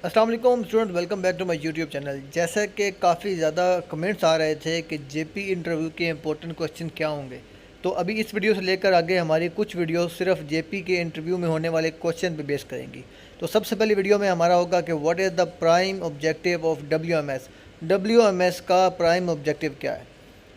अस्सलाम वालेकुम student, welcome back to my YouTube channel. जैसा कि काफ़ी ज़्यादा कमेंट्स आ रहे थे कि जेपी इंटरव्यू के इंपॉर्टेंट क्वेश्चन क्या होंगे, तो अभी इस वीडियो से लेकर आगे हमारी कुछ वीडियो सिर्फ जेपी के इंटरव्यू में होने वाले क्वेश्चन पे बेस करेंगी। तो सबसे पहली वीडियो में हमारा होगा कि what is the prime objective of W M S का प्राइम ऑब्जेक्टिव क्या है।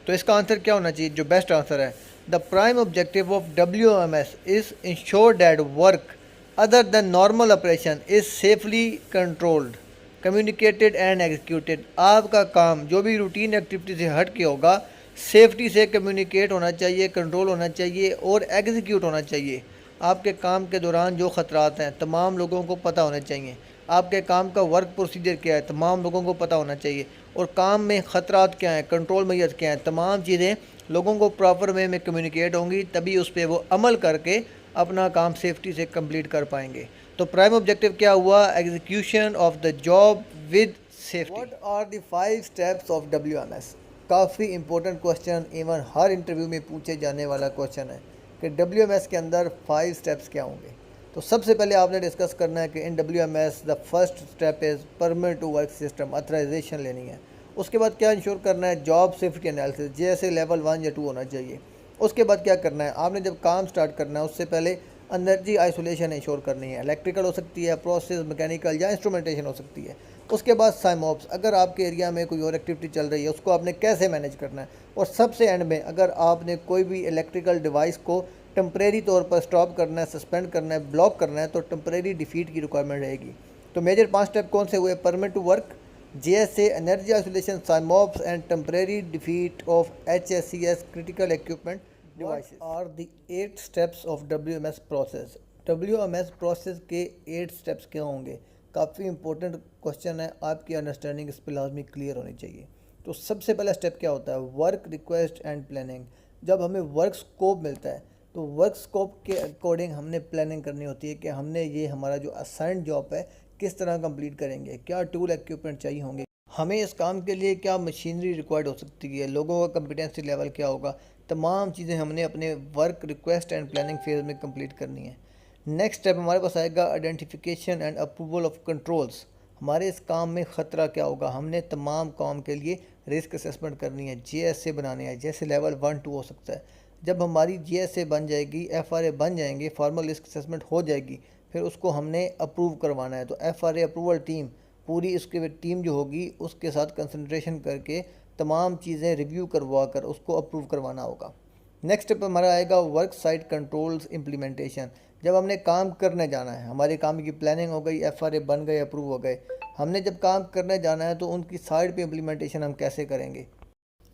तो इसका आंसर क्या होना चाहिए, जो बेस्ट आंसर है, the prime objective of W M S is ensure that work other than normal operation is safely controlled, communicated and executed। आपका काम जो भी रूटीन एक्टिविटी से हट के होगा, सेफ्टी से कम्युनिकेट होना चाहिए, कंट्रोल होना चाहिए और एग्जीक्यूट होना चाहिए। आपके काम के दौरान जो ख़तरात हैं तमाम लोगों को पता होने चाहिए। आपके काम का वर्क प्रोसीजर क्या है तमाम लोगों को पता होना चाहिए, और काम में ख़तरात क्या हैं, कंट्रोल मेजर्स क्या हैं, तमाम चीज़ें लोगों को प्रॉपर वे में कम्युनिकेट होंगी, तभी उस पर वो अमल करके अपना काम सेफ्टी से कंप्लीट कर पाएंगे। तो प्राइम ऑब्जेक्टिव क्या हुआ, execution of the job with safety. What are the 5 steps of WMS. काफ़ी इंपॉर्टेंट क्वेश्चन, इवन हर इंटरव्यू में पूछे जाने वाला क्वेश्चन है कि डब्ल्यूएमएस के अंदर 5 स्टेप्स क्या होंगे। तो सबसे पहले आपने डिस्कस करना है कि in WMS the first step is permit to work system, authorization लेनी है। उसके बाद क्या इंश्योर करना है, जॉब सेफ्टी एनालिसिस, जैसे लेवल 1 या 2 होना चाहिए। उसके बाद क्या करना है, आपने जब काम स्टार्ट करना है उससे पहले एनर्जी आइसोलेशन इंश्योर करनी है। इलेक्ट्रिकल हो सकती है, प्रोसेस मैकेनिकल या इंस्ट्रूमेंटेशन हो सकती है। उसके बाद साइमॉप्स, अगर आपके एरिया में कोई और एक्टिविटी चल रही है उसको आपने कैसे मैनेज करना है। और सबसे एंड में अगर आपने कोई भी इलेक्ट्रिकल डिवाइस को टेम्परेरी तौर पर स्टॉप करना है, सस्पेंड करना है, ब्लॉक करना है, तो टेम्परेरी डिफीट की रिक्वायरमेंट रहेगी। तो मेजर 5 स्टेप कौन से हुए, permit to work, JSA, energy isolation, SIMOPS and temporary defeat of HSCS critical equipment devices. Are the 8 steps of WMS प्रोसेस। WMS प्रोसेस के 8 स्टेप्स क्या होंगे, काफ़ी इंपॉर्टेंट क्वेश्चन है, आपकी अंडरस्टैंडिंग इस पर लाजमी क्लियर होनी चाहिए। तो सबसे पहला स्टेप क्या होता है, वर्क रिक्वेस्ट एंड प्लानिंग। जब हमें वर्क स्कोप मिलता है तो वर्क स्कोप के अकॉर्डिंग हमने प्लानिंग करनी होती है कि हमने ये हमारा जो असाइंड जॉब है किस तरह कंप्लीट करेंगे, क्या टूल इक्विपमेंट चाहिए होंगे, हमें इस काम के लिए क्या मशीनरी रिक्वायर्ड हो सकती है, लोगों का कम्पिटेंसी लेवल क्या होगा। तमाम चीज़ें हमने अपने work request and planning phase में कंप्लीट करनी है। नेक्स्ट स्टेप हमारे पास आएगा identification and approval of controls. हमारे इस काम में ख़तरा क्या होगा, हमने तमाम काम के लिए रिस्क असेसमेंट करनी है, JSA बनाने हैं, जैसे लेवल 1 2 हो सकता है। जब हमारी JSA बन जाएगी, FRA बन जाएंगे, फॉर्मल रिस्क असेसमेंट हो जाएगी, फिर उसको हमने अप्रूव करवाना है। तो FRA अप्रूवल टीम, पूरी उसके टीम जो होगी उसके साथ कंसंट्रेशन करके तमाम चीज़ें रिव्यू करवा कर उसको अप्रूव करवाना होगा। नेक्स्ट स्टेप हमारा आएगा वर्क साइट कंट्रोल्स इम्प्लीमेंटेशन। जब हमने काम करने जाना है, हमारे काम की प्लानिंग हो गई, FRA बन गए, अप्रूव हो गए, हमने जब काम करने जाना है तो उनकी साइट पे इम्प्लीमेंटेशन हम कैसे करेंगे।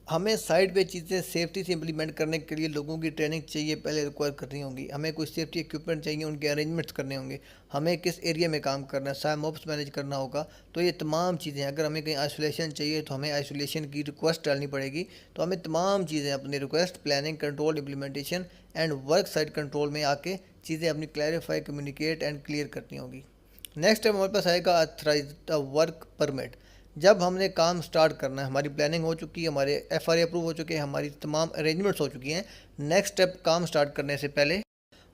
हमें साइट पे चीज़ें सेफ्टी से इम्प्लीमेंट करने के लिए लोगों की ट्रेनिंग चाहिए, पहले रिक्वायर करनी होगी। हमें कुछ सेफ्टी इक्विपमेंट चाहिए, उनके अरेंजमेंट्स करने होंगे। हमें किस एरिया में काम करना है, साइमॉप्स मैनेज करना होगा। तो ये तमाम चीज़ें, अगर हमें कहीं आइसोलेशन चाहिए तो हमें आइसोलेशन की रिक्वेस्ट डालनी पड़ेगी। तो हमें तमाम चीज़ें अपनी request, planning, control, implementation and work site control में आके चीज़ें अपनी क्लैरिफाई, कम्युनिकेट एंड क्लियर करनी होगी। नेक्स्ट टाइम हमारे पास आएगा अथराइज वर्क परमिट। जब हमने काम स्टार्ट करना है, हमारी प्लानिंग हो चुकी है, हमारे FRA अप्रूव हो चुके हैं, हमारी तमाम अरेंजमेंट्स हो चुकी हैं, नेक्स्ट स्टेप काम स्टार्ट करने से पहले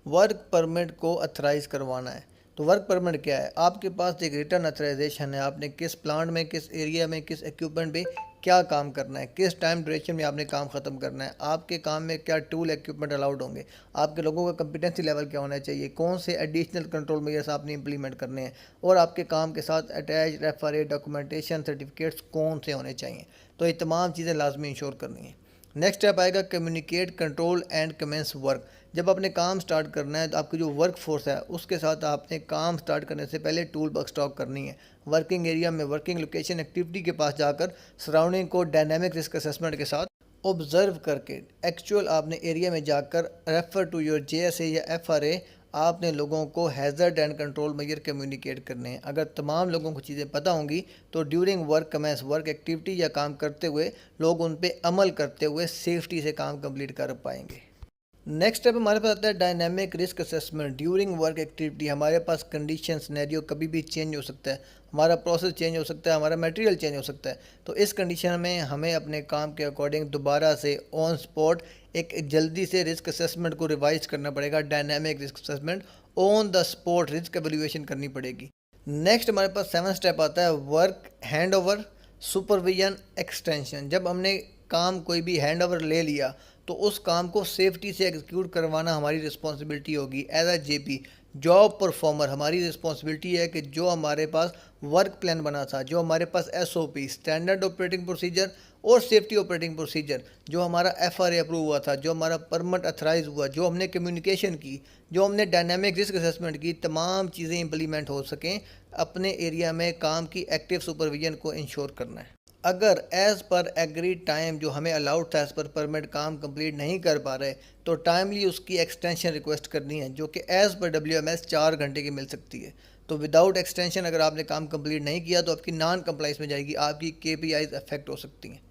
वर्क परमिट को अथराइज़ करवाना है। तो वर्क परमिट क्या है, आपके पास एक रिटर्न अथराइजेशन है, आपने किस प्लांट में, किस एरिया में, किस इक्विपमेंट पे क्या काम करना है, किस टाइम ड्यूरेशन में आपने काम ख़त्म करना है, आपके काम में क्या टूल इक्विपमेंट अलाउड होंगे, आपके लोगों का कम्पिटेंसी लेवल क्या होना चाहिए, कौन से एडिशनल कंट्रोल मेजर्स आपने इंप्लीमेंट करने हैं, और आपके काम के साथ अटैच FRA डॉक्यूमेंटेशन सर्टिफिकेट्स कौन से होने चाहिए। तो ये तमाम चीज़ें लाजमी इंश्योर करनी है। नेक्स्ट स्टेप आएगा communicate, control and commence work. जब आपने काम स्टार्ट करना है तो आपकी जो वर्क फोर्स है उसके साथ आपने काम स्टार्ट करने से पहले टूल बॉक्स स्टॉक करनी है। वर्किंग एरिया में, वर्किंग लोकेशन, एक्टिविटी के पास जाकर सराउंडिंग को डायनामिक रिस्क असेसमेंट के साथ ऑब्जर्व करके एक्चुअल आपने एरिया में जाकर रेफर टू योर JSA या FRA, आपने लोगों को hazard and control measure communicate करने हैं। अगर तमाम लोगों को चीज़ें पता होंगी तो during work commence, work activity या काम करते हुए लोग उन पर अमल करते हुए सेफ्टी से काम कंप्लीट कर पाएंगे। नेक्स्ट स्टेप हमारे पास आता है dynamic risk assessment during work activity. हमारे पास कंडीशन सिनेरियो कभी भी चेंज हो सकता है, हमारा प्रोसेस चेंज हो सकता है, हमारा मटेरियल चेंज हो सकता है। तो इस कंडीशन में हमें अपने काम के अकॉर्डिंग दोबारा से ऑन स्पॉट एक जल्दी से रिस्क असेसमेंट को रिवाइज करना पड़ेगा। Dynamic risk assessment, on the spot risk evaluation करनी पड़ेगी। नेक्स्ट हमारे पास 7 स्टेप आता है work hand over supervision extension. जब हमने काम कोई भी हैंड ओवर ले लिया तो उस काम को सेफ्टी से एग्जीक्यूट करवाना हमारी रिस्पॉन्सिबिलिटी होगी। As a JP job performer हमारी रिस्पॉन्सिबिलिटी है कि जो हमारे पास वर्क प्लान बना था, जो हमारे पास एसओपी स्टैंडर्ड ऑपरेटिंग प्रोसीजर और सेफ्टी ऑपरेटिंग प्रोसीजर, जो हमारा एफआरए अप्रूव हुआ था, जो हमारा परमिट अथराइज हुआ, जो हमने कम्युनिकेशन की, जो हमने डायनामिक रिस्क असेसमेंट की, तमाम चीज़ें इंप्लीमेंट हो सकें, अपने एरिया में काम की एक्टिव सुपरविजन को इंश्योर करना है। अगर एज़ पर एग्री टाइम जो हमें अलाउड था एज़ पर परमिट काम कंप्लीट नहीं कर पा रहे तो टाइमली उसकी एक्सटेंशन रिक्वेस्ट करनी है, जो कि एज़ पर WMS 4 घंटे की मिल सकती है। तो विदाउट एक्सटेंशन अगर आपने काम कंप्लीट नहीं किया तो आपकी नॉन कंप्लाइंस में जाएगी, आपकी KPIs अफेक्ट हो सकती हैं।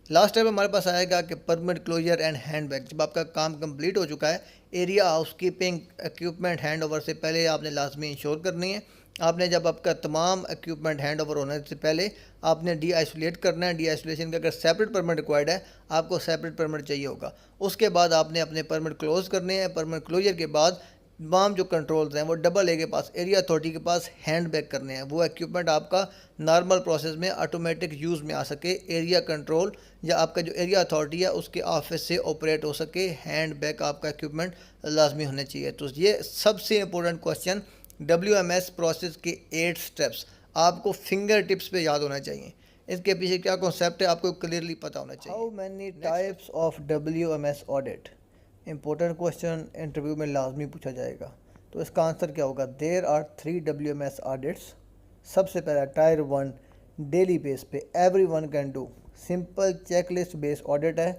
लास्ट टाइम हमारे पास आएगा कि परमिट क्लोजर एंड हैंडबैग। जब आपका काम कंप्लीट हो चुका है, area housekeeping equipment hand over से पहले आपने लाजमी इंश्योर करनी है। आपने जब आपका तमाम इक्विपमेंट हैंड ओवर होने से पहले आपने डी आइसोलेट करना है। डी आइसोलेशन का अगर सेपरेट परमिट रिक्वायर्ड है, आपको सेपरेट परमिट चाहिए होगा। उसके बाद आपने अपने परमिट क्लोज करने हैं। परमिट क्लोजर के बाद तमाम जो कंट्रोल्स हैं वो डबल ए के पास, एरिया अथॉरिटी के पास हैंड बैक करने हैं। वो इक्विपमेंट आपका नॉर्मल प्रोसेस में ऑटोमेटिक यूज़ में आ सके, एरिया कंट्रोल या आपका जो एरिया अथॉरिटी है उसके ऑफिस से ऑपरेट हो सके, हैंड बैक आपका इक्विपमेंट लाजमी होने चाहिए। तो ये सबसे इंपॉर्टेंट क्वेश्चन WMS प्रोसेस के 8 स्टेप्स आपको फिंगर टिप्स पे याद होना चाहिए। इसके पीछे क्या कॉन्सेप्ट है आपको क्लियरली पता होना चाहिए। How many types of WMS audit, important question interview में लाजमी पूछा जाएगा। तो इसका आंसर क्या होगा? There are 3 WMS audits. सबसे पहला टायर 1 डेली बेस पे everyone can do, simple checklist based audit है।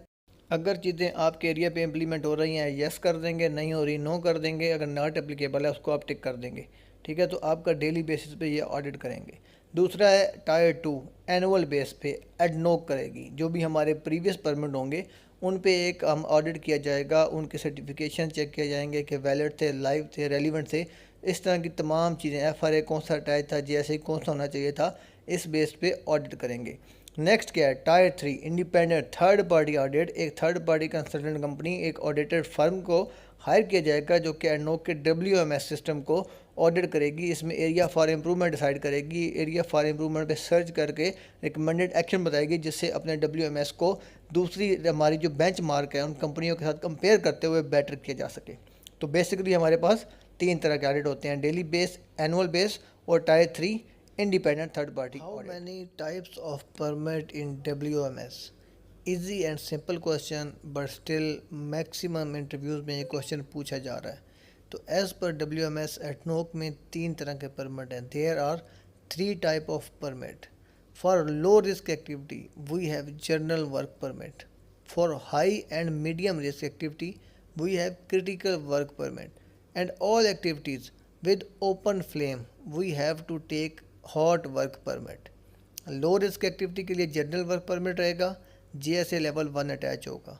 अगर चीज़ें आपके एरिया पे इम्प्लीमेंट हो रही हैं यस कर देंगे, नहीं हो रही नो कर देंगे, अगर नॉट एप्लीकेबल है उसको आप टिक कर देंगे। ठीक है, तो आपका डेली बेसिस पे ये ऑडिट करेंगे। दूसरा है टायर 2 एनुअल बेस पे एडनोक करेगी। जो भी हमारे प्रीवियस परमिट होंगे उन पे एक हम ऑडिट किया जाएगा, उनके सर्टिफिकेशन चेक किए जाएंगे कि वैलिड थे, लाइव थे, रेलिवेंट थे। इस तरह की तमाम चीज़ें, एफआरए कौन सा अटैच था, JSA कौन सा होना चाहिए था, इस बेस पे ऑडिट करेंगे। नेक्स्ट क्या है? Tyre 3 independent third party audit. एक थर्ड पार्टी कंसल्टेंट कंपनी, एक ऑडिटेड फर्म को हायर किया जाएगा जो कि एडनोक के WMS सिस्टम को ऑडिट करेगी। इसमें एरिया फॉर इम्प्रूवमेंट डिसाइड करेगी, एरिया फॉर इम्प्रूवमेंट पे सर्च करके रिकमेंडेड एक्शन बताएगी, जिससे अपने WMS को दूसरी हमारी जो बेंच मार्क है उन कंपनियों के साथ कंपेयर करते हुए बेटर किया जा सके। तो बेसिकली हमारे पास 3 तरह के ऑडिट होते हैं, डेली बेस, एनुअल बेस और tyre 3 independent third party audit. How many types of permit in WMS? Easy and simple question, but still maximum interviews में ये क्वेश्चन पूछा जा रहा है। तो एज पर WMS एटनोक में 3 तरह के परमिट हैं। There are 3 type of permit. For low risk activity we have general work permit. For high and medium risk activity we have critical work permit. And all activities with open flame we have to take hot work permit. Low risk activity के लिए general work permit रहेगा, JSA level 1 attach होगा।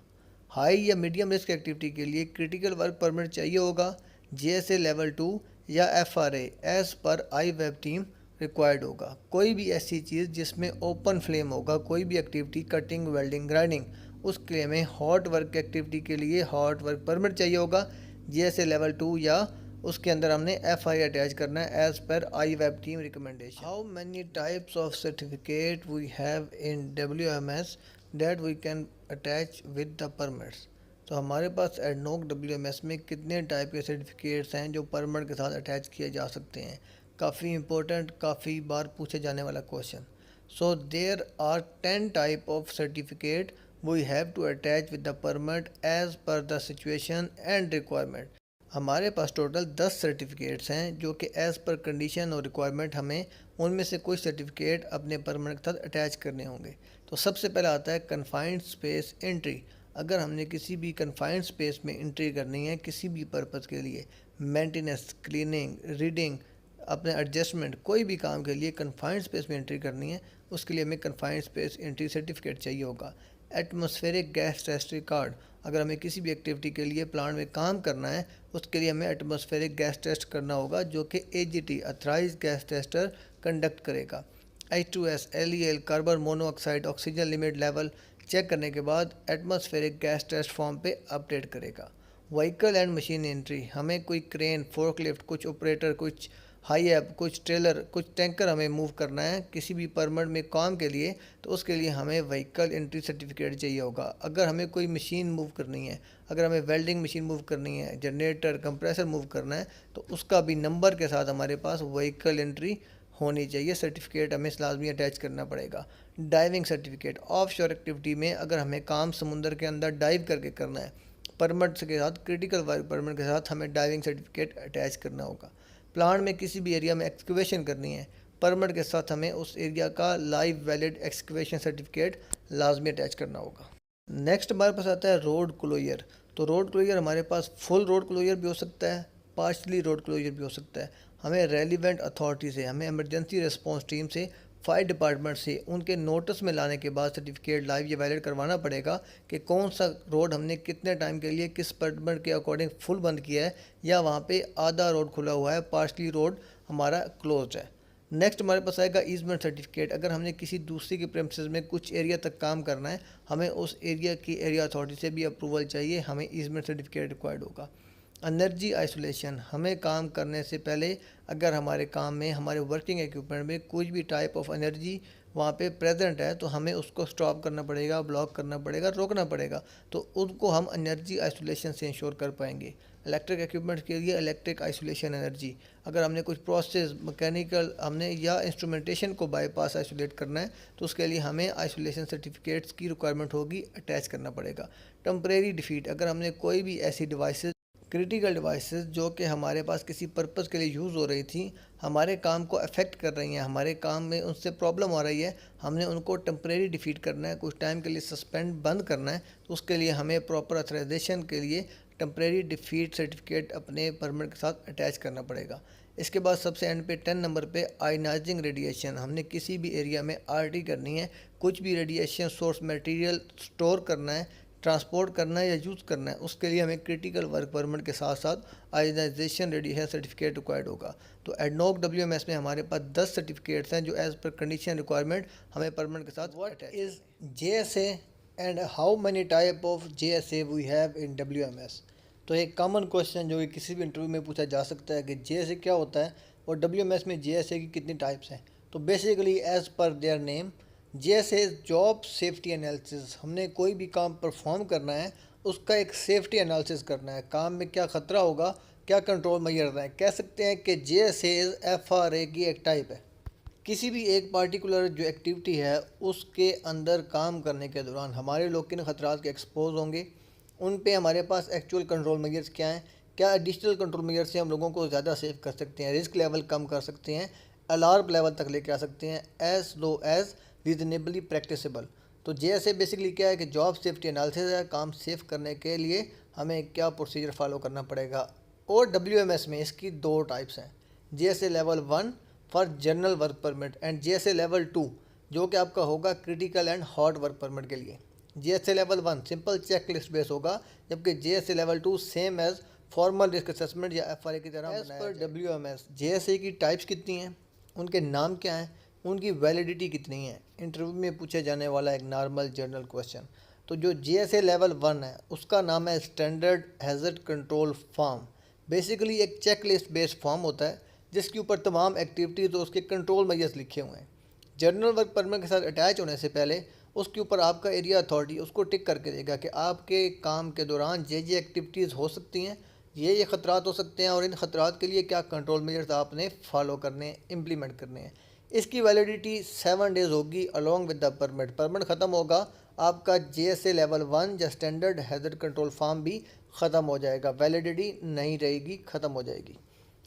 High या medium risk activity के लिए critical work permit चाहिए होगा, JSA level 2 या FRA as per IWeb team required होगा। कोई भी ऐसी चीज़ जिसमें ओपन फ्लेम होगा, कोई भी एक्टिविटी कटिंग, वेल्डिंग, ग्राइंडिंग, उसके लिए हमें हॉट वर्क एक्टिविटी के लिए हॉट वर्क परमिट चाहिए होगा, JSA लेवल 2 या उसके अंदर हमने FI अटैच करना है as per IWeb team recommendation. How many types of certificate we have in WMS that we can attach with the permits. तो हमारे पास एडनोक WMS में कितने टाइप के सर्टिफिकेट्स हैं जो परमिट के साथ अटैच किए जा सकते हैं? काफ़ी इंपॉर्टेंट, काफ़ी बार पूछे जाने वाला question. So there are 10 type of certificate we have to attach with the permit as per the situation and requirement. हमारे पास टोटल 10 सर्टिफिकेट्स हैं जो कि एज़ पर कंडीशन और रिक्वायरमेंट हमें उनमें से कुछ सर्टिफिकेट अपने परमिट के साथ अटैच करने होंगे। तो सबसे पहला आता है कन्फाइंड स्पेस एंट्री। अगर हमने किसी भी कन्फाइंड स्पेस में एंट्री करनी है किसी भी पर्पज़ के लिए, मेंटेनेंस, क्लीनिंग, रीडिंग, अपने एडजस्टमेंट, कोई भी काम के लिए कन्फाइंड स्पेस में एंट्री करनी है, उसके लिए हमें कन्फाइंड स्पेस एंट्री सर्टिफिकेट चाहिए होगा। एटमॉस्फेरिक गैस टेस्ट रिकॉर्ड, अगर हमें किसी भी एक्टिविटी के लिए प्लांट में काम करना है उसके लिए हमें एटमॉस्फेरिक गैस टेस्ट करना होगा जो कि AGT authorized gas tester conduct करेगा। H2S, LEL, carbon monoxide, oxygen limit level check करने के बाद एटमॉस्फेरिक गैस टेस्ट फॉर्म पे अपडेट करेगा। व्हीकल एंड मशीन एंट्री, हमें कोई क्रेन, फोर्कलिफ्ट, कुछ ऑपरेटर, कुछ हाई ऐप, कुछ ट्रेलर, कुछ टैंकर हमें मूव करना है किसी भी परमिट में काम के लिए, तो उसके लिए हमें व्हीकल एंट्री सर्टिफिकेट चाहिए होगा। अगर हमें कोई मशीन मूव करनी है, अगर हमें वेल्डिंग मशीन मूव करनी है, जनरेटर, कंप्रेसर मूव करना है, तो उसका भी नंबर के साथ हमारे पास व्हीकल एंट्री होनी चाहिए, सर्टिफिकेट हमें लाजमी अटैच करना पड़ेगा। डाइविंग सर्टिफिकेट, ऑफ शोर एक्टिविटी में अगर हमें काम समुंदर के अंदर डाइव करके करना है, परमिट के साथ, क्रिटिकल वर्क परमिट के साथ हमें डाइविंग सर्टिफिकेट अटैच करना होगा। प्लांट में किसी भी एरिया में एक्सकवेशन करनी है, परमिट के साथ हमें उस एरिया का लाइव वैलिड एक्सकवेशन सर्टिफिकेट लाजमी अटैच करना होगा। नेक्स्ट हमारे पास आता है रोड क्लोजर। तो रोड क्लोजर हमारे पास फुल रोड क्लोजर भी हो सकता है, पार्शली रोड क्लोजर भी हो सकता है। हमें रेलिवेंट अथॉरिटी से, हमें इमरजेंसी रिस्पांस टीम से, फायर डिपार्टमेंट से उनके नोटिस में लाने के बाद सर्टिफिकेट लाइव ये वैलिड करवाना पड़ेगा कि कौन सा रोड हमने कितने टाइम के लिए किस परमिट के अकॉर्डिंग फुल बंद किया है, या वहाँ पे आधा रोड खुला हुआ है, पार्शली रोड हमारा क्लोज है। नेक्स्ट हमारे पास आएगा ईजमेंट सर्टिफिकेट। अगर हमने किसी दूसरे के प्रेमिसेस में कुछ एरिया तक काम करना है, हमें उस एरिया की एरिया अथॉरिटी से भी अप्रूवल चाहिए, हमें ईजमेंट सर्टिफिकेट रिक्वायर्ड होगा। एनर्जी आइसोलेशन, हमें काम करने से पहले अगर हमारे काम में, हमारे वर्किंग इक्विपमेंट में कुछ भी टाइप ऑफ एनर्जी वहाँ पे प्रेजेंट है, तो हमें उसको स्टॉप करना पड़ेगा, ब्लॉक करना पड़ेगा, रोकना पड़ेगा, तो उनको हम एनर्जी आइसोलेशन से इंश्योर कर पाएंगे। इलेक्ट्रिक इक्विपमेंट के लिए इलेक्ट्रिक आइसोलेशन एनर्जी, अगर हमने कुछ प्रोसेस मैकेनिकल हमने या इंस्ट्रूमेंटेशन को बाईपास आइसोलेट करना है, तो उसके लिए हमें आइसोलेशन सर्टिफिकेट्स की रिक्वायरमेंट होगी, अटैच करना पड़ेगा। टेम्परेरी डिफीट, अगर हमने कोई भी ऐसी डिवाइसेस, क्रिटिकल डिवाइसेस जो कि हमारे पास किसी पर्पज़ के लिए यूज़ हो रही थी, हमारे काम को अफेक्ट कर रही हैं, हमारे काम में उनसे प्रॉब्लम आ रही है, हमने उनको टेम्परेरी डिफीट करना है, कुछ टाइम के लिए सस्पेंड बंद करना है, तो उसके लिए हमें प्रॉपर ऑथराइजेशन के लिए टेम्परेरी डिफीट सर्टिफिकेट अपने परमिट के साथ अटैच करना पड़ेगा। इसके बाद सबसे एंड पे 10 नंबर पे आयनाइजिंग रेडिएशन, हमने किसी भी एरिया में आरटी करनी है, कुछ भी रेडिएशन सोर्स मटेरियल स्टोर करना है, ट्रांसपोर्ट करना है या यूज़ करना है, उसके लिए हमें क्रिटिकल वर्क परमिट के साथ साथ आयनाइजेशन रेडिएशन सर्टिफिकेट रिक्वायर्ड होगा। तो एडनोक डब्ल्यूएमएस में हमारे पास 10 सर्टिफिकेट्स हैं जो एज़ पर कंडीशन रिक्वायरमेंट हमें परमिट के साथ। What is JSA and how many type of JSA we have in WMS. तो एक कॉमन क्वेश्चन जो कि किसी भी इंटरव्यू में पूछा जा सकता है कि जेएसए क्या होता है और डब्ल्यूएमएस में जेएसए की कितनी टाइप्स हैं। तो बेसिकली एज़ पर देयर नेम, जैसे जॉब सेफ्टी एनालिसिस, हमने कोई भी काम परफॉर्म करना है, उसका एक सेफ्टी एनालिसिस करना है, काम में क्या ख़तरा होगा, क्या कंट्रोल मेजर्स हैं। कह सकते हैं कि जेएसए एफआरए की एक टाइप है। किसी भी एक पार्टिकुलर जो एक्टिविटी है उसके अंदर काम करने के दौरान हमारे लोग किन खतरात के एक्सपोज होंगे, उन पे हमारे पास एक्चुअल कंट्रोल मेजर्स क्या हैं, क्या एडिशनल कंट्रोल मेजर्स से हम लोगों को ज़्यादा सेव कर सकते हैं, रिस्क लेवल कम कर सकते हैं, अलार्म लेवल तक लेके आ सकते हैं, as low as reasonably practicable. तो जेएसए बेसिकली क्या है कि जॉब सेफ्टी एनालिसिस है, काम सेफ करने के लिए हमें क्या प्रोसीजर फॉलो करना पड़ेगा। और डब्ल्यूएमएस में इसकी दो टाइप्स हैं, JSA level 1 for general work permit and JSA level 2 जो कि आपका होगा critical and hot work permit के लिए। JSA level 1 simple check list base होगा, जबकि JSA level 2 same as formal risk assessment या एफआरए की तरह। एज पर डब्ल्यूएमएस जेएसए की टाइप्स कितनी हैं, उनके नाम क्या हैं, उनकी वैलिडिटी कितनी है, इंटरव्यू में पूछा जाने वाला एक नॉर्मल जनरल क्वेश्चन। तो जो जेएसए लेवल 1 है उसका नाम है standard hazard control form. Basically एक चेक लिस्ट बेस्ड फॉर्म होता है जिसके ऊपर तमाम एक्टिविटीज़ और उसके कंट्रोल मेजर्स लिखे हुए हैं। जनरल वर्क परमिट के साथ अटैच होने से पहले उसके ऊपर आपका एरिया अथॉरिटी उसको टिक करके देगा कि आपके काम के दौरान ये एक्टिविटीज़ हो सकती हैं, ये ख़तरात हो सकते हैं, और इन ख़तरात के लिए क्या कंट्रोल मेजर्स आपने फॉलो करने, इम्प्लीमेंट करने हैं। इसकी वैलिडिटी 7 डेज़ होगी along with the permit. Permit ख़त्म होगा, आपका जेएसए लेवल 1 या स्टैंडर्ड हैज़र्ड कंट्रोल फॉर्म भी ख़त्म हो जाएगा, वैलिडिटी नहीं रहेगी, ख़त्म हो जाएगी।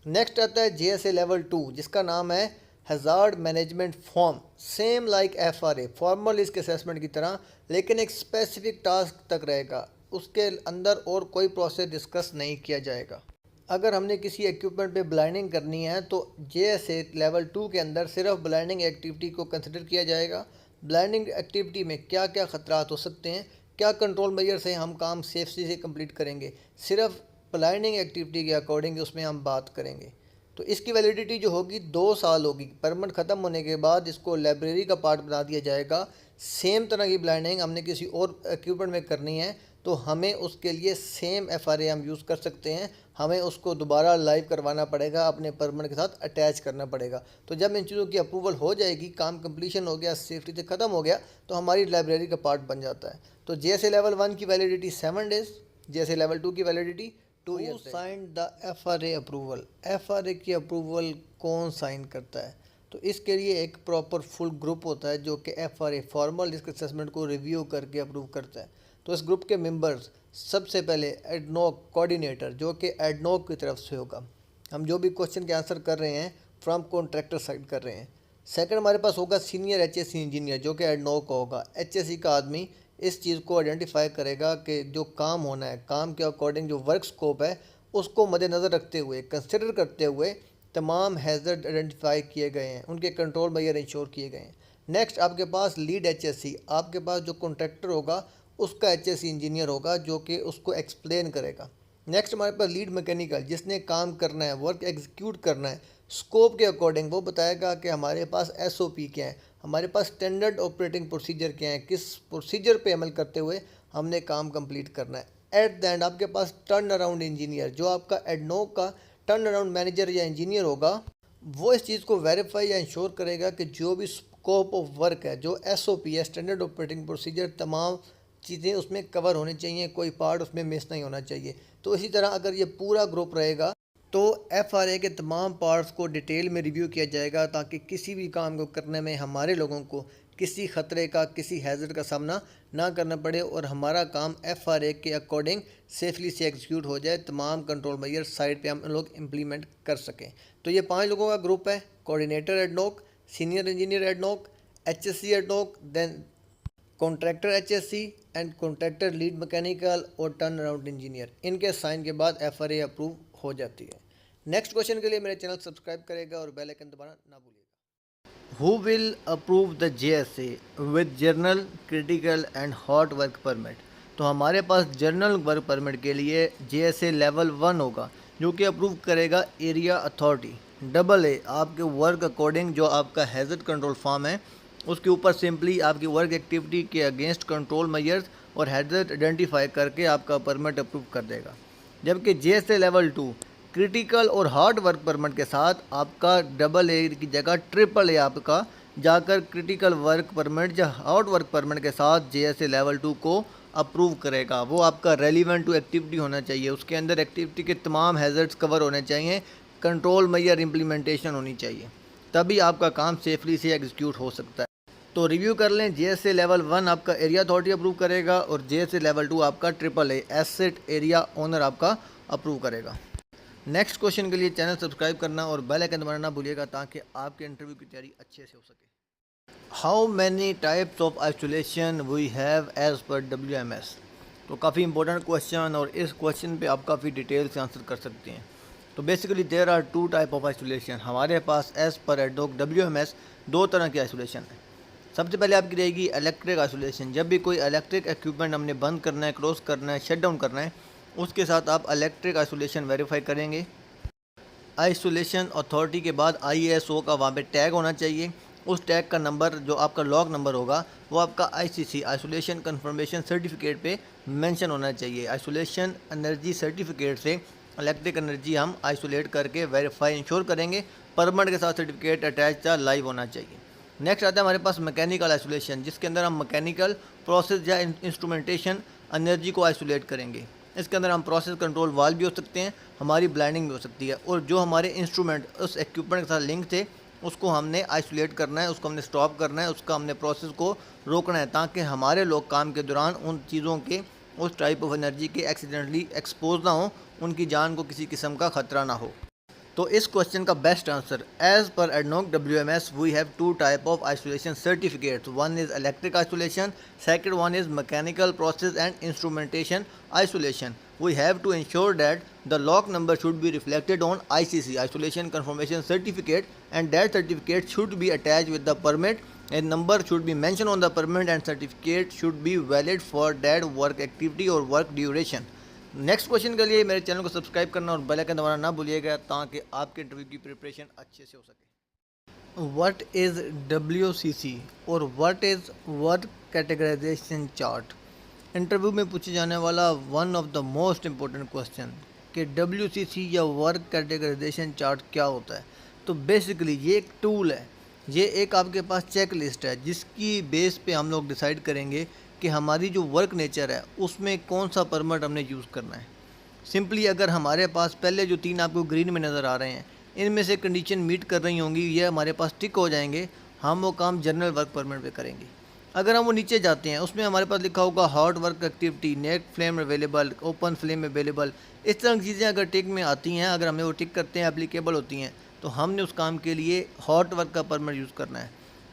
नेक्स्ट आता है जेएसए लेवल 2 जिसका नाम है hazard management form, same like FRA, formal risk assessment की तरह, लेकिन एक स्पेसिफिक टास्क तक रहेगा, उसके अंदर और कोई प्रोसेस डिस्कस नहीं किया जाएगा। अगर हमने किसी इक्विपमेंट पे ब्लाइंडिंग करनी है तो जेएसए लेवल 2 के अंदर सिर्फ ब्लाइंडिंग एक्टिविटी को कंसिडर किया जाएगा। ब्लाइंडिंग एक्टिविटी में क्या क्या ख़तरात हो सकते हैं, क्या कंट्रोल मेजर से हम काम सेफ्टी से कंप्लीट करेंगे, सिर्फ ब्लाइंडिंग एक्टिविटी के अकॉर्डिंग उसमें हम बात करेंगे। तो इसकी वैलिडिटी जो होगी 2 साल होगी। परमिट ख़त्म होने के बाद इसको लाइब्रेरी का पार्ट बना दिया जाएगा। सेम तरह की ब्लाइंडिंग हमने किसी और इक्विपमेंट में करनी है तो हमें उसके लिए सेम FRA हम यूज़ कर सकते हैं। हमें उसको दोबारा लाइव करवाना पड़ेगा, अपने परमिट के साथ अटैच करना पड़ेगा। तो जब इन चीज़ों की अप्रूवल हो जाएगी, काम कंप्लीशन हो गया, सेफ्टी से ख़त्म हो गया, तो हमारी लाइब्रेरी का पार्ट बन जाता है। तो JSA लेवल 1 की वैलिडिटी 7 डेज़, JSA लेवल 2 की validity 2 years. Sign the FRA approval, FRA की अप्रूवल कौन साइन करता है? तो इसके लिए एक प्रॉपर फुल ग्रुप होता है जो कि FRA फॉर्मल रिस्क असेसमेंट को रिव्यू करके अप्रूव करता है। तो इस ग्रुप के मेंबर्स सबसे पहले एडनॉक कोऑर्डिनेटर, जो कि एडनॉक की तरफ से होगा। हम जो भी क्वेश्चन के आंसर कर रहे हैं फ्रॉम कॉन्ट्रैक्टर साइड कर रहे हैं। सेकंड हमारे पास होगा सीनियर HSE इंजीनियर, जो कि एडनॉक का होगा। HSE का आदमी इस चीज़ को आइडेंटिफाई करेगा कि जो काम होना है, काम के अकॉर्डिंग जो वर्क स्कोप है उसको मद्देनज़र रखते हुए, कंसिडर करते हुए तमाम हैज़र्ड आइडेंटिफाई किए गए हैं, उनके कंट्रोल मेजर इंश्योर किए गए हैं। नेक्स्ट आपके पास लीड HSE, आपके पास जो कॉन्ट्रैक्टर होगा उसका HSE इंजीनियर होगा जो कि उसको एक्सप्लेन करेगा। नेक्स्ट हमारे पास लीड मैकेनिकल, जिसने काम करना है, वर्क एग्जीक्यूट करना है, स्कोप के अकॉर्डिंग वो बताएगा कि हमारे पास SOP क्या है, हमारे पास स्टैंडर्ड ऑपरेटिंग प्रोसीजर क्या है, किस प्रोसीजर पे अमल करते हुए हमने काम कंप्लीट करना है। एट द एंड आपके पास टर्न अराउंड इंजीनियर, जो आपका एडनॉक का टर्न अराउंड मैनेजर या इंजीनियर होगा, वो इस चीज़ को वेरीफाई या इंश्योर करेगा कि जो भी स्कोप ऑफ वर्क है, जो SOP है, स्टैंडर्ड ऑपरेटिंग प्रोसीजर, तमाम चीज़ें उसमें कवर होनी चाहिए, कोई पार्ट उसमें मिस नहीं होना चाहिए। तो इसी तरह अगर ये पूरा ग्रुप रहेगा तो FRA के तमाम पार्ट्स को डिटेल में रिव्यू किया जाएगा, ताकि किसी भी काम को करने में हमारे लोगों को किसी ख़तरे का, किसी हैज़र्ड का सामना ना करना पड़े और हमारा काम FRA के अकॉर्डिंग सेफली से एग्जीक्यूट हो जाए। तमाम कंट्रोल मेजर साइड पे हम लोग इम्प्लीमेंट कर सकें। तो ये 5 लोगों का ग्रुप है: coordinator ADNOC, senior engineer ADNOC, HSE ADNOC, then contractor HSE and contractor lead mechanical और टर्न अराउंड इंजीनियर। इनके साइन के बाद FRA अप्रूव हो जाती है। नेक्स्ट क्वेश्चन के लिए मेरे चैनल सब्सक्राइब करेगा और बेल आइकन दबाना ना भूलिएगा। Who will approve the JSA with journal, critical and hot work permit? तो हमारे पास जर्नल वर्क परमिट के लिए JSA लेवल 1 होगा, जो कि अप्रूव करेगा एरिया अथॉरिटी। AA आपके वर्क अकॉर्डिंग जो आपका हैज़र्ड कंट्रोल फॉर्म है उसके ऊपर सिंपली आपकी वर्क एक्टिविटी के अगेंस्ट कंट्रोल मेजर्स और हैज़र्ड आइडेंटिफाई करके आपका परमिट अप्रूव कर देगा। जबकि JSA लेवल 2 क्रिटिकल और हार्ड वर्क परमिट के साथ आपका AA की जगह AAA आपका जाकर क्रिटिकल वर्क परमिट या हार्ड वर्क परमिट के साथ JSA लेवल 2 को अप्रूव करेगा। वो आपका रेलिवेंट टू एक्टिविटी होना चाहिए, उसके अंदर एक्टिविटी के तमाम हैज़र्ड्स कवर होने चाहिए, कंट्रोल मेजर इम्प्लीमेंटेशन होनी चाहिए, तभी आपका काम सेफली से एग्जीक्यूट हो सकता है। तो रिव्यू कर लें, JSA लेवल 1 आपका एरिया अथॉरिटी अप्रूव करेगा और JSA लेवल 2 आपका AAA एसेट एरिया ओनर आपका अप्रूव करेगा। नेक्स्ट क्वेश्चन के लिए चैनल सब्सक्राइब करना और बेल आइकन दबाना ना भूलिएगा, ताकि आपके इंटरव्यू की तैयारी अच्छे से हो सके। How many types of isolation we have as per WMS? तो काफ़ी इंपॉर्टेंट क्वेश्चन, और इस क्वेश्चन पे आप काफ़ी डिटेल से आंसर कर सकते हैं। तो basically there are 2 type of isolation. हमारे पास एज पर एडनॉक WMS 2 तरह की आइसोलेशन है। सबसे पहले आपकी रहेगी इलेक्ट्रिक आइसोलेशन। जब भी कोई इलेक्ट्रिक इक्विपमेंट हमने बंद करना है, क्लोज करना है, शट डाउन करना है, उसके साथ आप इलेक्ट्रिक आइसोलेशन वेरीफाई करेंगे। आइसोलेशन अथॉरिटी के बाद ISO का वहाँ पे टैग होना चाहिए। उस टैग का नंबर, जो आपका लॉग नंबर होगा, वो आपका ICC आइसोलेशन कन्फर्मेशन सर्टिफिकेट पे मेंशन होना चाहिए। आइसोलेशन एनर्जी सर्टिफिकेट से इलेक्ट्रिक एनर्जी हम आइसोलेट करके वेरीफाई इंश्योर करेंगे। परमिट के साथ सर्टिफिकेट अटैच या लाइव होना चाहिए। नेक्स्ट आता है हमारे पास मैकेनिकल आइसोलेशन, जिसके अंदर हम मैकेनिकल प्रोसेस या इंस्ट्रूमेंटेशन एनर्जी को आइसोलेट करेंगे। इसके अंदर हम प्रोसेस कंट्रोल वाल्व भी हो सकते हैं, हमारी ब्लाइंडिंग भी हो सकती है, और जो हमारे इंस्ट्रूमेंट उस इक्विपमेंट के साथ लिंक थे उसको हमने आइसोलेट करना है, उसको हमने स्टॉप करना है, उसका हमने प्रोसेस को रोकना है, ताकि हमारे लोग काम के दौरान उन चीज़ों के, उस टाइप ऑफ एनर्जी के एक्सीडेंटली एक्सपोज ना हो, उनकी जान को किसी किस्म का खतरा ना हो। तो इस क्वेश्चन का best answer, as per ADNOC WMS we have 2 type of isolation certificates. One is electric isolation, second one is mechanical process and instrumentation isolation. We have to ensure that the log number should be reflected on ICC isolation confirmation certificate, and that certificate should be attached with the permit. A number should be mentioned on the permit and certificate should be valid for that work activity or work duration. Next question के लिए मेरे channel को subscribe करना और bell icon दबाना ना भूलिएगा, ताकि आपके इंटरव्यू की प्रिपरेशन अच्छे से हो सके। व्हाट इज़ WCC और what is work categorization chart? Interview में पूछे जाने वाला one of the most important question कि WCC या वर्क कैटेगराइजेशन चार्ट क्या होता है। तो बेसिकली ये एक टूल है, ये एक आपके पास चेक लिस्ट है जिसकी बेस पे हम लोग डिसाइड करेंगे कि हमारी जो वर्क नेचर है उसमें कौन सा परमिट हमने यूज़ करना है। सिंपली अगर हमारे पास पहले जो 3 आपको ग्रीन में नज़र आ रहे हैं, इनमें से कंडीशन मीट कर रही होंगी, ये हमारे पास टिक हो जाएंगे, हम वो काम जनरल वर्क परमिट पे करेंगे। अगर हम वो नीचे जाते हैं, उसमें हमारे पास लिखा होगा hot work activity, net flame available, open flame available, इस तरह की चीज़ें अगर टिक में आती हैं, अगर हमें वो टिक करते हैं एप्लीकेबल होती हैं, तो हमने उस काम के लिए हॉट वर्क का परमिट यूज़ करना है।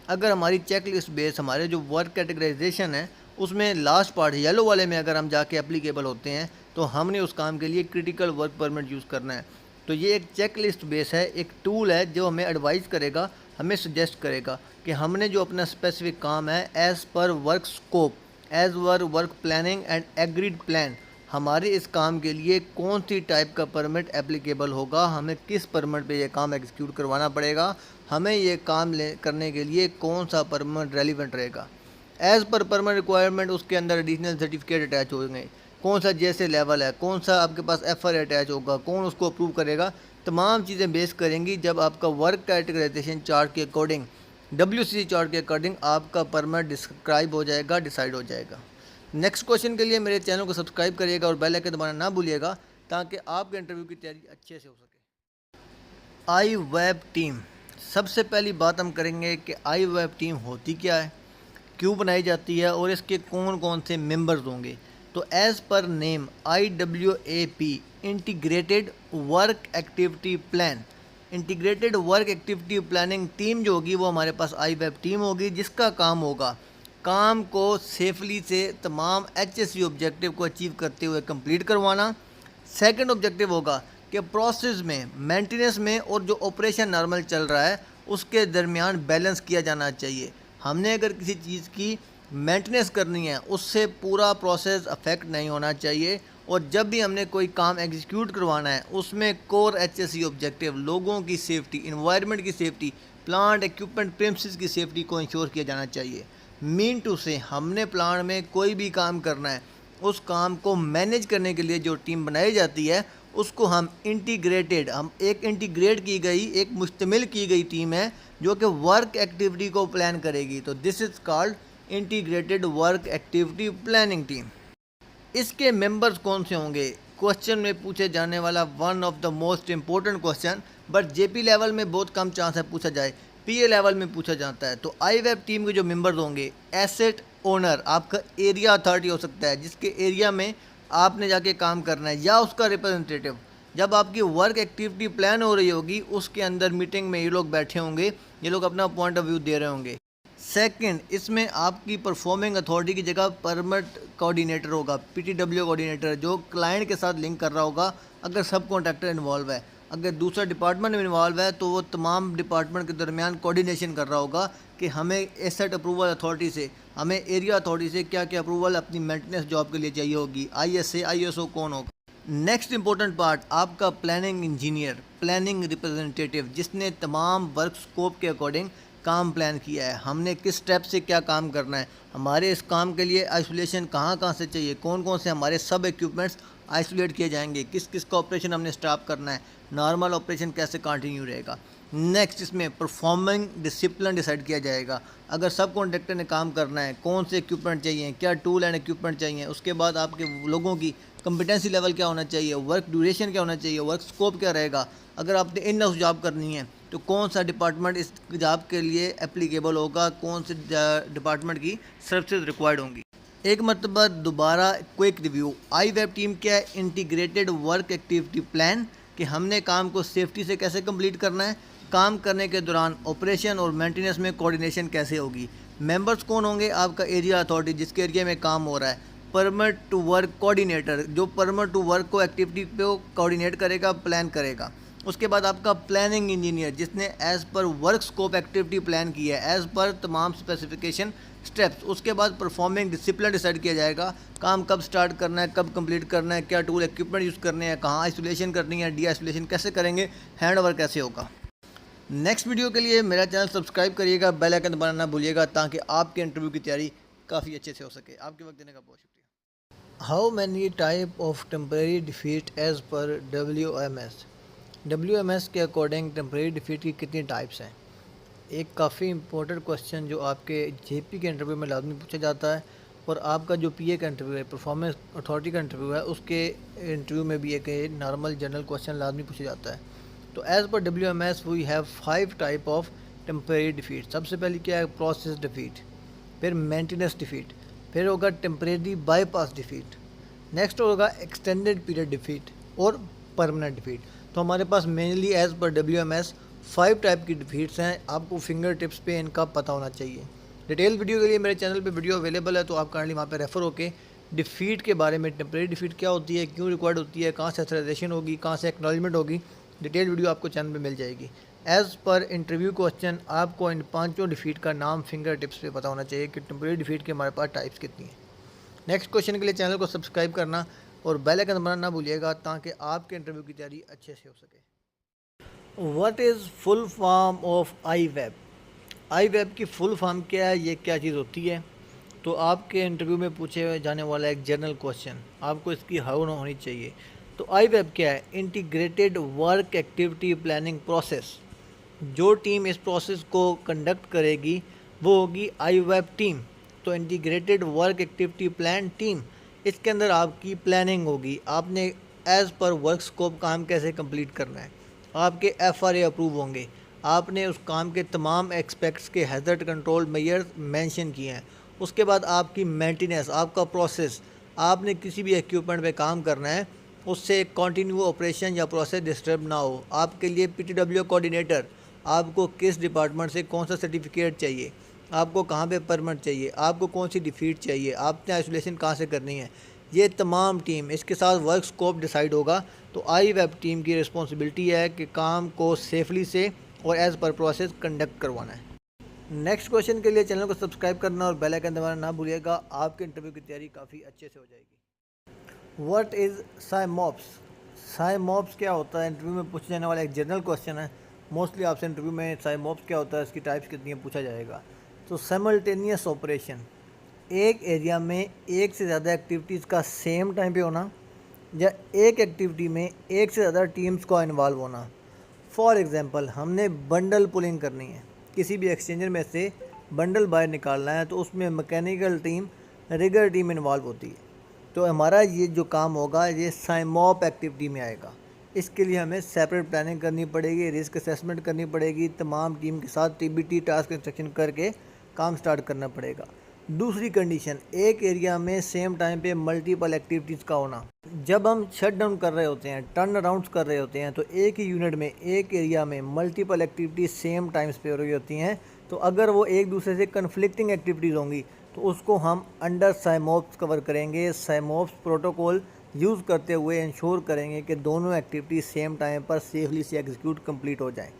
अगर हमारी चेक लिस्ट बेस हमारे जो वर्क कैटेगराइजेशन है उसमें लास्ट पार्ट येलो वाले में अगर हम जाके एप्लीकेबल होते हैं, तो हमने उस काम के लिए क्रिटिकल वर्क परमिट यूज़ करना है। तो ये एक चेक लिस्ट बेस है, एक टूल है जो हमें एडवाइस करेगा, हमें सजेस्ट करेगा कि हमने जो अपना स्पेसिफिक काम है as per work scope, as per work planning and agreed plan, हमारे इस काम के लिए कौन सी टाइप का परमिट एप्लीकेबल होगा, हमें किस परमिट पे ये काम एग्जीक्यूट करवाना पड़ेगा, हमें ये काम करने के लिए कौन सा परमिट रेलिवेंट रहेगा। एज़ पर परमिट रिक्वायरमेंट उसके अंदर एडिशनल सर्टिफिकेट अटैच होंगे, कौन सा जैसे लेवल है, कौन सा आपके पास FR अटैच होगा, कौन उसको अप्रूव करेगा, तमाम चीज़ें बेस करेंगी जब आपका वर्क कैटेगराइजेशन चार्ट के अकॉर्डिंग, WCC चार्ट के अकॉर्डिंग आपका परमिट डिस्क्राइब हो जाएगा, डिसाइड हो जाएगा। नेक्स्ट क्वेश्चन के लिए मेरे चैनल को सब्सक्राइब करिएगा और बेल आइकन दबाना ना भूलिएगा ताकि आपके इंटरव्यू की तैयारी अच्छे से हो सके। iWeb टीम, सबसे पहली बात हम करेंगे कि iWeb टीम होती क्या है, क्यों बनाई जाती है और इसके कौन कौन से मेंबर्स होंगे। तो एज़ पर name IWAP integrated work activity plan, integrated work activity planning team जो होगी वो हमारे पास iWeb टीम होगी, जिसका काम होगा काम को सेफली से तमाम HSE ऑब्जेक्टिव को अचीव करते हुए कंप्लीट करवाना। सेकंड ऑब्जेक्टिव होगा कि प्रोसेस में, मेंटेनेंस में और जो ऑपरेशन नॉर्मल चल रहा है उसके दरमियान बैलेंस किया जाना चाहिए। हमने अगर किसी चीज़ की मेंटेनेंस करनी है उससे पूरा प्रोसेस अफेक्ट नहीं होना चाहिए, और जब भी हमने कोई काम एग्जीक्यूट करवाना है उसमें कोर HSE ऑब्जेक्टिव, लोगों की सेफ्टी, इन्वायरमेंट की सेफ्टी, प्लांट इक्विपमेंट प्रेमिसेस की सेफ्टी को इंश्योर किया जाना चाहिए। मीन टू से हमने प्लांट में कोई भी काम करना है, उस काम को मैनेज करने के लिए जो टीम बनाई जाती है उसको हम इंटीग्रेटेड, हम एक इंटीग्रेट की गई, एक मुश्तमिल की गई टीम है जो कि वर्क एक्टिविटी को प्लान करेगी। तो this is called integrated work activity planning team. इसके मेंबर्स कौन से होंगे, क्वेश्चन में पूछे जाने वाला one of the most important question, but JP level में बहुत कम चांस है पूछा जाए, PA लेवल में पूछा जाता है। तो iWeb टीम के जो मेंबर्स होंगे, एसेट ओनर, आपका एरिया अथॉरिटी हो सकता है जिसके एरिया में आपने जाके काम करना है, या उसका रिप्रेजेंटेटिव। जब आपकी वर्क एक्टिविटी प्लान हो रही होगी उसके अंदर मीटिंग में ये लोग बैठे होंगे, ये लोग अपना पॉइंट ऑफ व्यू दे रहे होंगे। सेकंड, इसमें आपकी परफॉर्मिंग अथॉरिटी की जगह परमिट कोऑर्डिनेटर होगा, PTW कोऑर्डिनेटर, जो क्लाइंट के साथ लिंक कर रहा होगा अगर सब कॉन्ट्रैक्टर इन्वॉल्व है। अगर दूसरा डिपार्टमेंट में इन्वॉल्व है तो वो तमाम डिपार्टमेंट के दरमियान कोऑर्डिनेशन कर रहा होगा कि हमें एसेट अप्रूवल अथॉरिटी से, हमें एरिया अथॉरिटी से क्या क्या अप्रूवल अपनी मेंटेनेंस जॉब के लिए चाहिए होगी, ISA ISO कौन होगा। नेक्स्ट इंपॉर्टेंट पार्ट आपका प्लानिंग इंजीनियर, प्लानिंग रिप्रेजेंटेटिव, जिसने तमाम वर्क स्कोप के अकॉर्डिंग काम प्लान किया है, हमने किस स्टेप से क्या काम करना है, हमारे इस काम के लिए आइसोलेशन कहाँ कहाँ से चाहिए, कौन कौन से हमारे सब इक्विपमेंट्स आइसोलेट किए जाएंगे, किस किस का ऑपरेशन हमने स्टॉप करना है, नॉर्मल ऑपरेशन कैसे कंटिन्यू रहेगा। नेक्स्ट, इसमें परफॉर्मिंग डिसिप्लिन डिसाइड किया जाएगा, अगर सब कॉन्ट्रैक्टर ने काम करना है कौन से इक्विपमेंट चाहिए, क्या टूल एंड इक्विपमेंट चाहिए, उसके बाद आपके लोगों की कंपिटेंसी लेवल क्या होना चाहिए, वर्क ड्यूरेशन क्या होना चाहिए, वर्क स्कोप क्या रहेगा, अगर आपने इन हाउस जॉब करनी है तो कौन सा डिपार्टमेंट इस जॉब के लिए एप्लीकेबल होगा, कौन से डिपार्टमेंट की सर्विसेज रिक्वायर्ड होंगी। एक मरतबा दोबारा क्विक रिव्यू, iWeb टीम क्या है, इंटीग्रेटेड वर्क एक्टिविटी प्लान, कि हमने काम को सेफ्टी से कैसे कंप्लीट करना है, काम करने के दौरान ऑपरेशन और मेंटेनेंस में कोऑर्डिनेशन कैसे होगी। मेंबर्स कौन होंगे, आपका एरिया अथॉरिटी जिसके एरिया में काम हो रहा है, परमिट टू वर्क कोऑर्डिनेटर जो परमिट टू वर्क को एक्टिविटी पे कोऑर्डिनेट करेगा, प्लान करेगा। उसके बाद आपका प्लानिंग इंजीनियर जिसने as per work scope activity plan की है, एज़ पर तमाम स्पेसिफिकेशन स्टेप्स। उसके बाद परफॉर्मिंग डिसिप्लिन डिसाइड किया जाएगा, काम कब स्टार्ट करना है, कब कंप्लीट करना है, क्या टूल इक्विपमेंट यूज़ करने हैं, कहाँ आइसोलेशन करनी है, डी आइसोलेशन कैसे करेंगे, हैंड ओवर कैसे होगा। नेक्स्ट वीडियो के लिए मेरा चैनल सब्सक्राइब करिएगा, बेल आइकन दबाना ना भूलिएगा ताकि आपके इंटरव्यू की तैयारी काफ़ी अच्छे से हो सके। आपके वक्त देने का बहुत शुक्रिया। How many type of temporary defeat as per WMS के अकॉर्डिंग टेम्परेरी डिफीट की कितनी टाइप्स हैं। एक काफ़ी इंपॉर्टेंट क्वेश्चन जो आपके जेपी के इंटरव्यू में लाजमी पूछा जाता है, और आपका जो पीए का इंटरव्यू है, परफॉर्मेंस अथॉरिटी का इंटरव्यू है, उसके इंटरव्यू में भी एक नॉर्मल जनरल क्वेश्चन लाजमी पूछा जाता है। तो as per WMS we have 5 type of temporary defeat. सबसे पहले क्या है? प्रोसेस डिफीट, फिर मेंटेनेंस डिफीट, फिर होगा टेम्परेरी बाईपास डिफीट, नेक्स्ट होगा एक्सटेंडेड पीरियड डिफीट और परमानेंट डिफीट। तो हमारे पास mainly as per WMS 5 type की डिफीट्स हैं। आपको फिंगर टिप्स पे इनका पता होना चाहिए। डिटेल वीडियो के लिए मेरे चैनल पे वीडियो अवेलेबल है, तो आप काइंडली वहाँ पे रेफ़र होके डिफ़ीट के बारे में, टेम्परेरी डिफ़ीट क्या होती है, क्यों रिक्वायर्ड होती है, कहाँ से अथराइजेशन होगी, कहाँ से एक्नॉलेजमेंट होगी, डिटेल वीडियो आपको चैनल पे मिल जाएगी। एज़ पर इंटरव्यू क्वेश्चन आपको इन 5 डिफ़ीट का नाम फिंगर टिप्स पे पता होना चाहिए कि टेम्परेरी डिफ़ीट के हमारे पास टाइप्स कितनी हैं। नेक्स्ट क्वेश्चन के लिए चैनल को सब्सक्राइब करना और बेल आइकन दबाना ना भूलिएगा, ताकि आपके इंटरव्यू की तैयारी अच्छे से हो सके। What is full form of IWEB? IWEB की फुल फॉर्म क्या है, ये क्या चीज़ होती है? तो आपके इंटरव्यू में पूछे जाने वाला एक जनरल क्वेश्चन, आपको इसकी हाउ ना होनी चाहिए। तो IWEB क्या है? Integrated work activity planning process. जो टीम इस प्रोसेस को कंडक्ट करेगी वो होगी IWEB टीम। तो integrated work activity plan team, इसके अंदर आपकी प्लानिंग होगी। आपने एज़ पर वर्क स्कोप काम कैसे कंप्लीट करना है, आपके FRA अप्रूव होंगे, आपने उस काम के तमाम एक्सपेक्ट्स के हैज़र्ड कंट्रोल मेजर्स मेंशन किए हैं। उसके बाद आपकी मेंटेनेंस, आपका प्रोसेस, आपने किसी भी इक्विपमेंट पे काम करना है, उससे कंटिन्यू ऑपरेशन या प्रोसेस डिस्टर्ब ना हो। आपके लिए PTW कोऑर्डिनेटर, आपको किस डिपार्टमेंट से कौन सा सर्टिफिकेट चाहिए, आपको कहाँ पे परमिट चाहिए, आपको कौन सी डिफीट चाहिए, आपने आइसोलेशन कहाँ से करनी है, ये तमाम टीम, इसके साथ वर्क स्कोप डिसाइड होगा। तो IWEB टीम की रिस्पॉन्सिबिलिटी है कि काम को सेफली से और एज़ पर प्रोसेस कंडक्ट करवाना है। नेक्स्ट क्वेश्चन के लिए चैनल को सब्सक्राइब करना और बेल आइकन दबाना ना भूलिएगा, आपके इंटरव्यू की तैयारी काफ़ी अच्छे से हो जाएगी। What is साइमॉप्स? साइमॉप्स क्या होता है? इंटरव्यू में पूछे जाने वाला एक जनरल क्वेश्चन है। मोस्टली आपसे इंटरव्यू में साइमॉप्स क्या होता है, इसकी टाइप्स कितनी है, पूछा जाएगा। तो साइमल्टेनियस ऑपरेशन, एक एरिया में एक से ज़्यादा एक्टिविटीज़ का सेम टाइम पे होना, या एक एक्टिविटी में एक से ज़्यादा टीम्स का इन्वॉल्व होना। फॉर एग्ज़ाम्पल, हमने बंडल पुलिंग करनी है, किसी भी एक्सचेंजर में से बंडल बाहर निकालना है, तो उसमें mechanical team, rigger team involve होती है। तो हमारा ये जो काम होगा ये साइमॉप एक्टिविटी में आएगा। इसके लिए हमें सेपरेट प्लानिंग करनी पड़ेगी, रिस्क असेसमेंट करनी पड़ेगी, तमाम टीम के साथ TBT टास्क इंस्ट्रक्शन करके काम स्टार्ट करना पड़ेगा। दूसरी कंडीशन, एक एरिया में सेम टाइम पे मल्टीपल एक्टिविटीज़ का होना। जब हम शट डाउन कर रहे होते हैं, टर्न अराउंड्स कर रहे होते हैं, तो एक ही यूनिट में, एक एरिया में मल्टीपल एक्टिविटीज़ सेम टाइम्स पे हो रही होती हैं। तो अगर वो एक दूसरे से कन्फ्लिक्टिंग एक्टिविटीज़ होंगी तो उसको हम अंडर साइमॉप्स कवर करेंगे। साइमॉप्स प्रोटोकॉल यूज़ करते हुए इंश्योर करेंगे कि दोनों एक्टिविटीज़ सेम टाइम पर सेफली से एग्जीक्यूट कंप्लीट हो जाएं।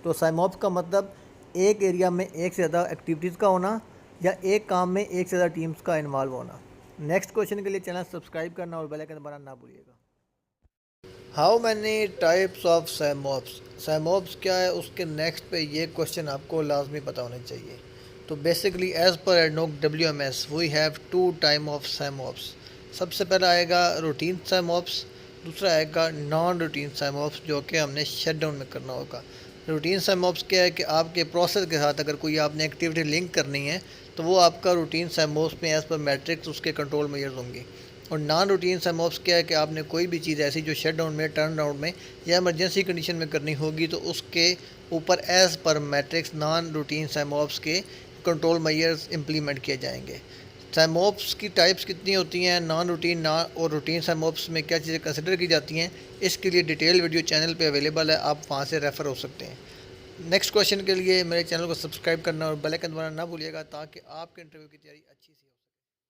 तो साइमॉप्स का मतलब एक एरिया में एक से ज़्यादा एक्टिविटीज़ का होना, या एक काम में एक से ज़्यादा टीम्स का इन्वॉल्व होना। नेक्स्ट क्वेश्चन के लिए चैनल सब्सक्राइब करना और बेल आइकन दबाना ना भूलिएगा। How many types of SIMOPS? SIMOPS क्या है, उसके नेक्स्ट पे ये क्वेश्चन आपको लाजमी पता होना चाहिए। तो basically as per ADNOC WMS we have 2 type of SIMOPS. सबसे पहला आएगा रूटीन साइमॉप्स, दूसरा आएगा नॉन रूटीन साइमॉप्स, जो कि हमने शट डाउन में करना होगा। रूटीन साइमॉप्स क्या है कि आपके प्रोसेस के साथ अगर कोई आपने एक्टिविटी लिंक करनी है तो वो आपका रूटीन साइमॉप्स में एज़ पर मैट्रिक्स उसके कंट्रोल मेजर्स होंगे। और नॉन रूटीन साइमॉप्स क्या है कि आपने कोई भी चीज़ ऐसी जो शट डाउन में, टर्न अराउंड में या इमरजेंसी कंडीशन में करनी होगी, तो उसके ऊपर as per matrix non routine साइमॉप्स के कंट्रोल मेजर्स इंप्लीमेंट किए जाएंगे। साइमॉप्स की टाइप्स कितनी होती हैं, नॉन रूटीन और रूटीन साइमॉप्स में क्या चीज़ें कंसिडर की जाती हैं, इसके लिए डिटेल वीडियो चैनल पे अवेलेबल है, आप वहाँ से रेफ़र हो सकते हैं। नेक्स्ट क्वेश्चन के लिए मेरे चैनल को सब्सक्राइब करना और बेल आइकन दबाना ना भूलिएगा, ताकि आपके इंटरव्यू की तैयारी अच्छी सी